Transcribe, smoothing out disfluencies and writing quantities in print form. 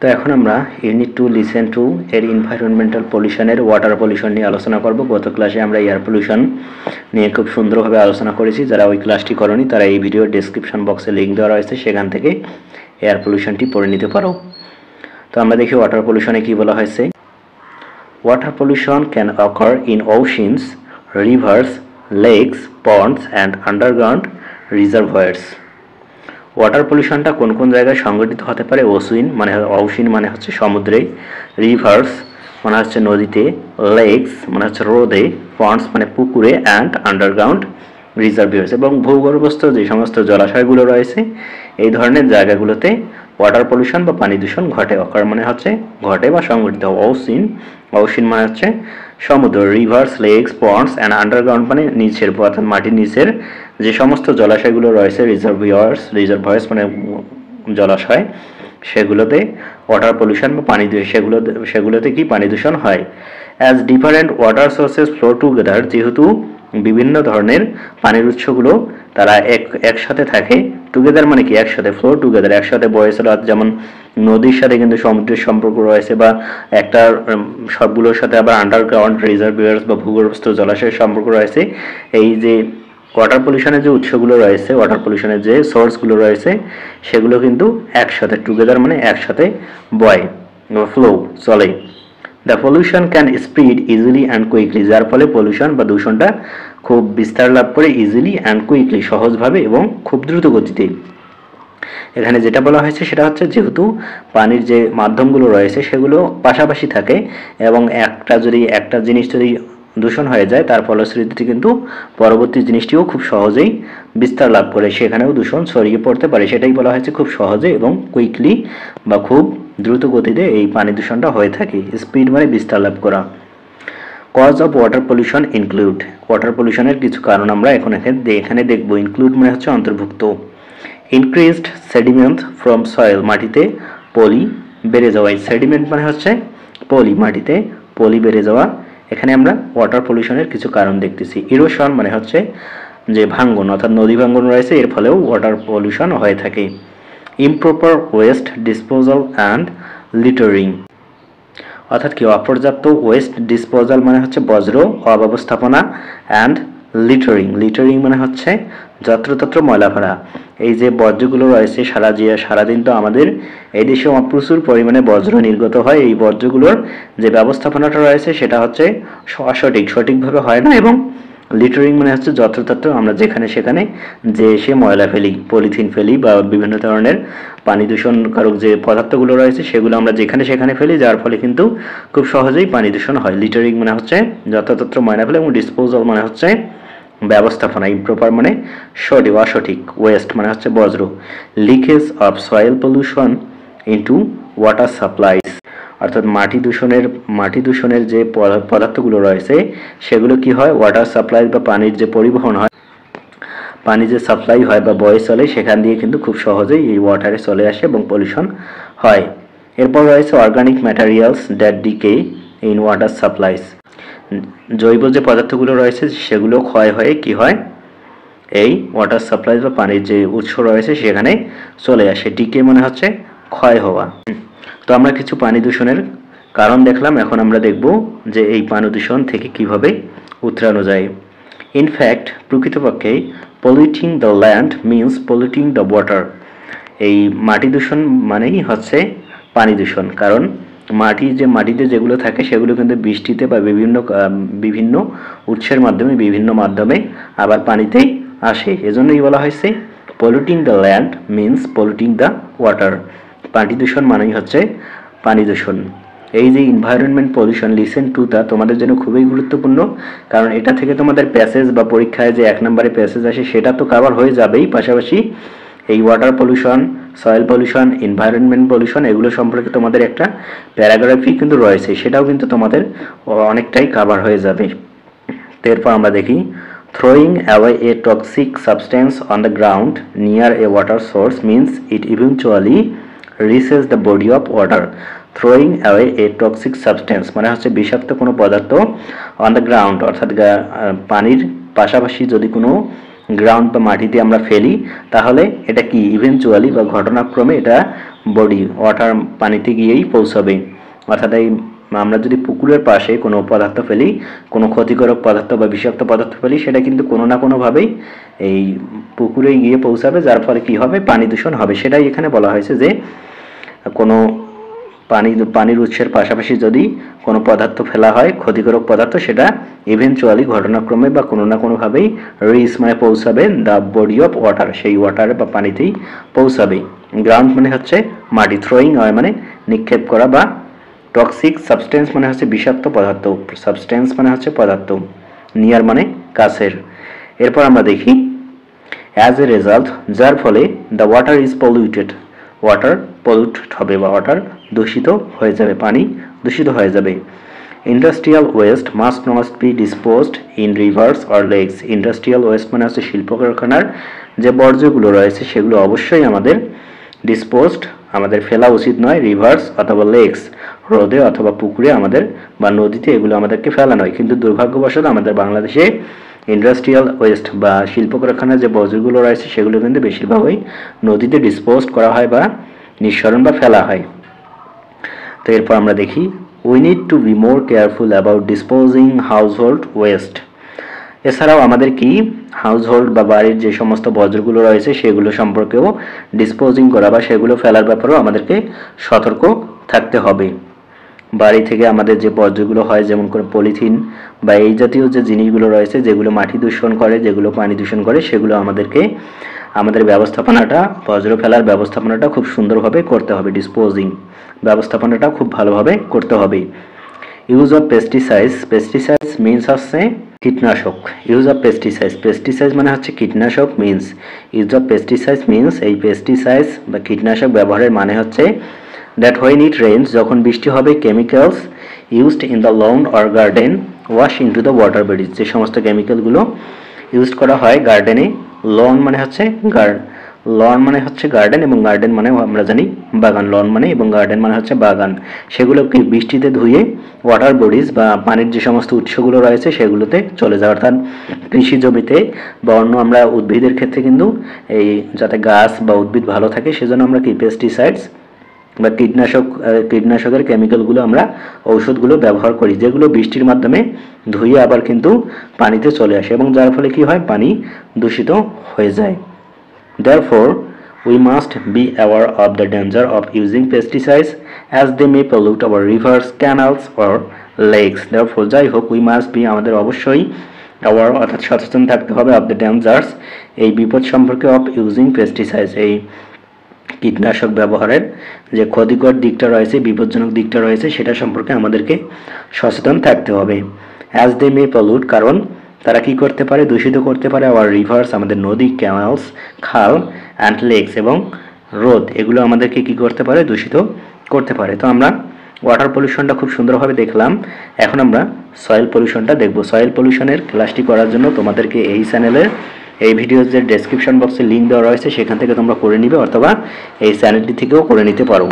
তো এখন আমরা ইউনিট 2 লিসেন টু এর এনভায়রনমেন্টাল পলিউশনের ওয়াটার পলিউশন নিয়ে আলোচনা করব। গত ক্লাসে আমরা এয়ার পলিউশন নিয়ে খুব সুন্দরভাবে আলোচনা করেছি। যারা ওই ক্লাসটি করনি তারা এই ভিডিওর ডেসক্রিপশন বক্সে লিংক দেওয়া রয়েছে, সেখান থেকে এয়ার পলিউশনটি পড়ে নিতে পারো। তো আমরা দেখি ওয়াটার পলিউশনে কি বলা হয়েছে। Water pollution can occur in oceans, rivers, lakes, ponds and underground reservoirs. Water পলিউশনটা কোন কোন জায়গায় সংঘটিত হতে পারে? ওশিন মানে হচ্ছে সমুদ্রে, রিভার্স মানে হচ্ছে নদীতে, লেকস মানে হচ্ছে হ্রদে, পন্ডস মানে পুকুরে, অ্যান্ড আন্ডারগ্রাউন্ড রিজার্ভয়ার্স এবং ভূগর্ভস্থ যে সমস্ত জলাশয়গুলো রয়েছে এই ধরনের জায়গাগুলোতে ওয়াটার পলিউশন বা পানি দূষণ ঘটে। অকার মানে হচ্ছে ঘটে বা সংঘটিত। ওশিন মানে হচ্ছে সমুদ্র, rivers, lakes, ponds and underground মানে নিচের অর্থাৎ মাটির নিচের যে সমস্ত জলাশয়গুলো রয়েছে, রিজার্ভয়ার্স মানে জলাশয়, সেগুলোতে ওয়াটার পলিউশন বা পানি সেগুলোতে কি পানি দূষণ হয়। As different water sources flow together, যেহেতু বিভিন্ন ধরনের পানির উৎসগুলো তারা একসাথে থাকে। টুগেদার মানে কি একসাথে, ফ্লো টুগেদার একসাথে বয়ে চলে। যেমন নদীর সাথে কিন্তু সমুদ্রের সম্পর্ক রয়েছে, বা একটা সবগুলোর সাথে আবার আন্ডারগ্রাউন্ড রিজার্ভয়ার্স বা ভূগর্ভস্থ জলাশয়ের সম্পর্ক রয়েছে। এই যে ওয়াটার পলিউশনের যে উৎসগুলো রয়েছে, ওয়াটার পলিউশনের যে সোর্সগুলো রয়েছে, সেগুলো কিন্তু একসাথে, টুগেদার মানে একসাথে বয়, ফ্লো চলে। The pollution can spread easily and quickly, যার ফলে পলিউশন বা দূষণটা খুব বিস্তার লাভ করে ইজিলি অ্যান্ড কুইকলি, সহজভাবে এবং খুব দ্রুত গতিতে। এখানে যেটা বলা হয়েছে সেটা হচ্ছে, যেহেতু পানির যে মাধ্যমগুলো রয়েছে সেগুলো পাশাপাশি থাকে এবং একটা জিনিস যদি দূষণ হয়ে যায় তার ফলশ্রুতিতে কিন্তু পরবর্তী জিনিসটিও খুব সহজেই বিস্তার লাভ করে, সেখানেও দূষণ ছড়িয়ে পড়তে পারে। সেটাই বলা হয়েছে খুব সহজে এবং কুইকলি বা খুব দ্রুত গতিতে এই পানি দূষণটা হয়ে থাকে। স্পিড মানে বিস্তার লাভ করা। Cause of water pollution include, water পলিউশনের কিছু কারণ আমরা এখানে দেখব। ইনক্লুড মানে হচ্ছে অন্তর্ভুক্ত। ইনক্রিজড সেডিমেন্ট ফ্রম সয়েল, মাটিতে পলি বেড়ে যাওয়া। সেডিমেন্ট মানে হচ্ছে পলি, মাটিতে পলি বেড়ে যাওয়া। এখানে আমরা ওয়াটার পলিউশনের কিছু কারণ দেখতেছি। ইরোশন মানে হচ্ছে যে ভাঙ্গন, অর্থাৎ নদী ভাঙ্গন রয়েছে, এর ফলেও ওয়াটার পলিউশন হয়ে থাকে। Improper waste disposal and littering, অর্থাৎ কি অপর্যাপ্ত ওয়েস্ট ডিসপোজাল মানে হচ্ছে বজ্র অব্যবস্থাপনা, অ্যান্ড লিটারিং মানে হচ্ছে যত্রতত্র ময়লা ফেলা। এই যে বর্জ্যগুলো রয়েছে সারাদিন তো আমাদের এই দেশে প্রচুর পরিমাণে বজ্র নির্গত হয়। এই বর্জ্যগুলোর যে ব্যবস্থাপনাটা রয়েছে সেটা হচ্ছে সঠিকভাবে হয় না। এবং লিটারিং মানে হচ্ছে যত্রতত্র আমরা যেখানে সেখানে যে সে ময়লা ফেলি, পলিথিন ফেলি বা বিভিন্ন ধরনের পানি দূষণকারক যে পদার্থগুলো রয়েছে সেগুলো আমরা যেখানে সেখানে ফেলি, যার ফলে কিন্তু খুব সহজেই পানি দূষণ হয়। লিটারিং মানে হচ্ছে যত্রতত্র ময়লা ফেলে, এবং ডিসপোজাল মানে হচ্ছে ব্যবস্থাপনা। ইমপ্রপার মানে অসঠিক। ওয়েস্ট মানে হচ্ছে বজ্র। Leakage of soil pollution into water supplies, অর্থাৎ মাটি দূষণের যে পদার্থগুলো রয়েছে সেগুলো কি হয়, ওয়াটার সাপ্লাই বা পানির যে পরিবহন হয়, পানি যে সাপ্লাই হয় বা বয়ে চলে, সেখান দিয়ে কিন্তু খুব সহজেই এই ওয়াটারে চলে আসে এবং পলিউশন হয়। এরপর রয়েছে organic materials that decay in water supplies, জৈব যে পদার্থগুলো রয়েছে সেগুলো ক্ষয় হয়ে কি হয়, এই ওয়াটার সাপ্লাই বা পানির যে উৎস রয়েছে সেখানে চলে আসে। ডিকে মানে হচ্ছে ক্ষয় হওয়া। তো আমরা কিছু পানি দূষণের কারণ দেখলাম, এখন আমরা দেখব যে এই পানি দূষণ থেকে কিভাবে উতরানো যায়। ইনফ্যাক্ট, প্রকৃতপক্ষে polluting the land means polluting the water, এই মাটি দূষণ মানেই হচ্ছে পানি দূষণ। কারণ মাটিতে যেগুলো থাকে সেগুলো কিন্তু বৃষ্টিতে বা বিভিন্ন উৎসের মাধ্যমে আবার পানিতেই আসে। এজন্যই বলা হয়েছে polluting the land means polluting the water. পানি দূষণ মানেই হচ্ছে পানি দূষণ। এই যে এনভায়রনমেন্ট পলিউশন লিসেন টু তা তোমাদের জন্য খুবই গুরুত্বপূর্ণ, কারণ এটা থেকে তোমাদের প্যাসেজ বা পরীক্ষায় যে 1 নম্বরে প্যাসেজ আসে সেটা তো কভার হয়ে যাবেই, পাশাপাশি এই water pollution, soil pollution, environment pollution এগুলো সম্পর্কে তোমাদের একটা প্যারাগ্রাফি কিন্তু রয়েছে, সেটাও কিন্তু তোমাদের অনেকটাই কভার হয়ে যাবে। এরপর আমরা দেখি, throwing away a toxic substance on the ground near a water source means it eventually reaches the body of water. Throwing away a toxic substance মানে হচ্ছে বিষাক্ত কোনো পদার্থ অন দ্য গ্রাউন্ড, অর্থাৎ পানির পাশাপাশি যদি কোনো গ্রাউন্ড বা মাটিতে আমরা ফেলি, তাহলে এটা কি ইভেনচুয়ালি বা ঘটনাক্রমে এটা বডি ওয়াটার পানিতে গিয়েই পৌঁছাবে। অর্থাৎ এই আমরা যদি পুকুরের পাশে কোনো পদার্থ ফেলি, কোনো ক্ষতিকারক পদার্থ বা বিষাক্ত পদার্থ ফেলি, সেটা কিন্তু কোনো না কোনোভাবেই এই পুকুরে গিয়ে পৌঁছাবে, যার ফলে কি হবে, পানি দূষণ হবে। সেটাই এখানে বলা হয়েছে যে কোনো পানির উৎসের পাশাপাশি যদি কোনো পদার্থ ফেলা হয়, ক্ষতিকারক পদার্থ, সেটা ইভেনচুয়ালি ঘটনাক্রমে বা কোনো না কোনোভাবেই রিচ মানে পৌঁছাবে দ্য বডি অফ ওয়াটার, সেই ওয়াটারে বা পানিতেই পৌঁছাবে। গ্রাউন্ড মানে হচ্ছে মাটি, থ্রোয়িং হয় মানে নিক্ষেপ করা, বা টক্সিক সাবস্টেন্স মানে হচ্ছে বিষাক্ত পদার্থ, সাবস্টেন্স মানে হচ্ছে পদার্থ, নিয়ার মানে কাছের। এরপর আমরা দেখি অ্যাজ এ রেজাল্ট, যার ফলে the water is polluted, water polluted হবে বা ওয়াটার দূষিত হয়ে যাবে, পানি দূষিত হয়ে যাবে। Industrial waste must not be disposed in rivers or lakes. Industrial waste মানে হচ্ছে শিল্প কারখানার যে বর্জ্যগুলো রয়েছে সেগুলো অবশ্যই আমাদের ডিসপোজড, আমাদের ফেলা উচিত নয় রিভার্স অথবা লেকস, হ্রদে অথবা পুকুরে আমাদের বা নদীতে এগুলো আমাদেরকে ফেলা নয়। কিন্তু দুর্ভাগ্যবশত আমাদের বাংলাদেশে ইন্ডাস্ট্রিয়াল ওয়েস্ট বা শিল্প কারখানার যে বর্জ্যগুলো রয়েছে সেগুলো কিন্তু বেশিরভাগই নদীতে ডিসপোজ করা হয় বা নিঃসরণ বা ফেলা হয়। তো এরপর আমরা দেখি we need to be more careful about disposing household West. এছাড়াও আমাদের কি হাউসহোল্ড বা বাড়ির যে সমস্ত বর্জ্যগুলো রয়েছে সেগুলো সম্পর্কেও ডিসপোজিং করা বা সেগুলো ফেলার ব্যাপারেও আমাদেরকে সতর্ক থাকতে হবে। বাড়ি থেকে আমাদের যে বর্জ্যগুলো হয়, যেমন করে পলিথিন বা এই জাতীয় যে জিনিসগুলো রয়েছে যেগুলো মাটি দূষণ করে, যেগুলো পানি দূষণ করে, সেগুলো আমাদের ব্যবস্থাপনাটা, বর্জ্য ফেলার ব্যবস্থাপনাটা খুব সুন্দরভাবে করতে হবে। ডিসপোজিং ব্যবস্থাপনাটা খুব ভালোভাবে করতে হবে। Use of pesticides, pesticides means হচ্ছে কীটনাশক। ইউজ অফ পেস্টিসাইডস, পেস্টিসাইডস মানে হচ্ছে কীটনাশক, means use of pesticides means এই পেস্টিসাইডস বা কীটনাশক ব্যবহারের মানে হচ্ছে দ্যাট হোয়েন ইট রেইনস, যখন বৃষ্টি হবে, chemicals used in the lawn or garden wash into the water bodies, যে সমস্ত কেমিক্যালগুলো ইউজ করা হয় গার্ডেনে, লন মানে হচ্ছে গার্ডেন এবং গার্ডেন মানে আমরা জানি বাগান, লন মানে এবং গার্ডেন মানে হচ্ছে বাগান, সেগুলোকে বৃষ্টিতে ধুয়ে ওয়াটার বডিজ বা পানির যে সমস্ত উৎসগুলো রয়েছে সেগুলোতে চলে যায়। অর্থাৎ কৃষি জমিতে বা অন্য আমরা উদ্ভিদের ক্ষেত্রে কিন্তু এই যাতে গাছ বা উদ্ভিদ ভালো থাকে সেজন্য আমরা কি পেস্টিসাইডস বা কীটনাশকের কেমিক্যালগুলো আমরা ঔষধগুলো ব্যবহার করি, যেগুলো বৃষ্টির মাধ্যমে ধুয়ে আবার কিন্তু পানিতে চলে আসে এবং যার ফলে কি হয়, পানি দূষিত হয়ে যায়। Therefore, we must be aware of the danger of using pesticides as they may pollute our rivers, canals or lakes. Therefore, যাই হোক, we must be, আমাদের অবশ্যই aware অর্থাৎ সচেতন থাকতে হবে of the dangers, এই বিপদ সম্পর্কে, of using pesticides, এই কীটনাশক ব্যবহারের যে ক্ষতিকর দিকটা রয়েছে, বিপজ্জনক দিকটা রয়েছে, সেটা সম্পর্কে আমাদেরকে সচেতন থাকতে হবে। অ্যাজ দে মে পলিউট, কারণ তারা কি করতে পারে, দূষিত করতে পারে আওয়ার রিভার্স, আমাদের নদী, ক্যানালস, খাল, অ্যান্ড লেকস এবং হ্রদ, এগুলো আমাদেরকে কি করতে পারে, দূষিত করতে পারে। তো আমরা ওয়াটার পলিউশনটা খুব সুন্দরভাবে দেখলাম। এখন আমরা সয়েল পলিউশনটা দেখব। সয়েল পলিউশনের ক্লাসটি করার জন্য তোমাদেরকে এই চ্যানেলের এই ভিডিওর যে ডেসক্রিপশন বক্সে লিঙ্ক দেওয়া রয়েছে সেখান থেকে তোমরা করে নিবে, অথবা এই চ্যানেলটি থেকেও করে নিতে পারো।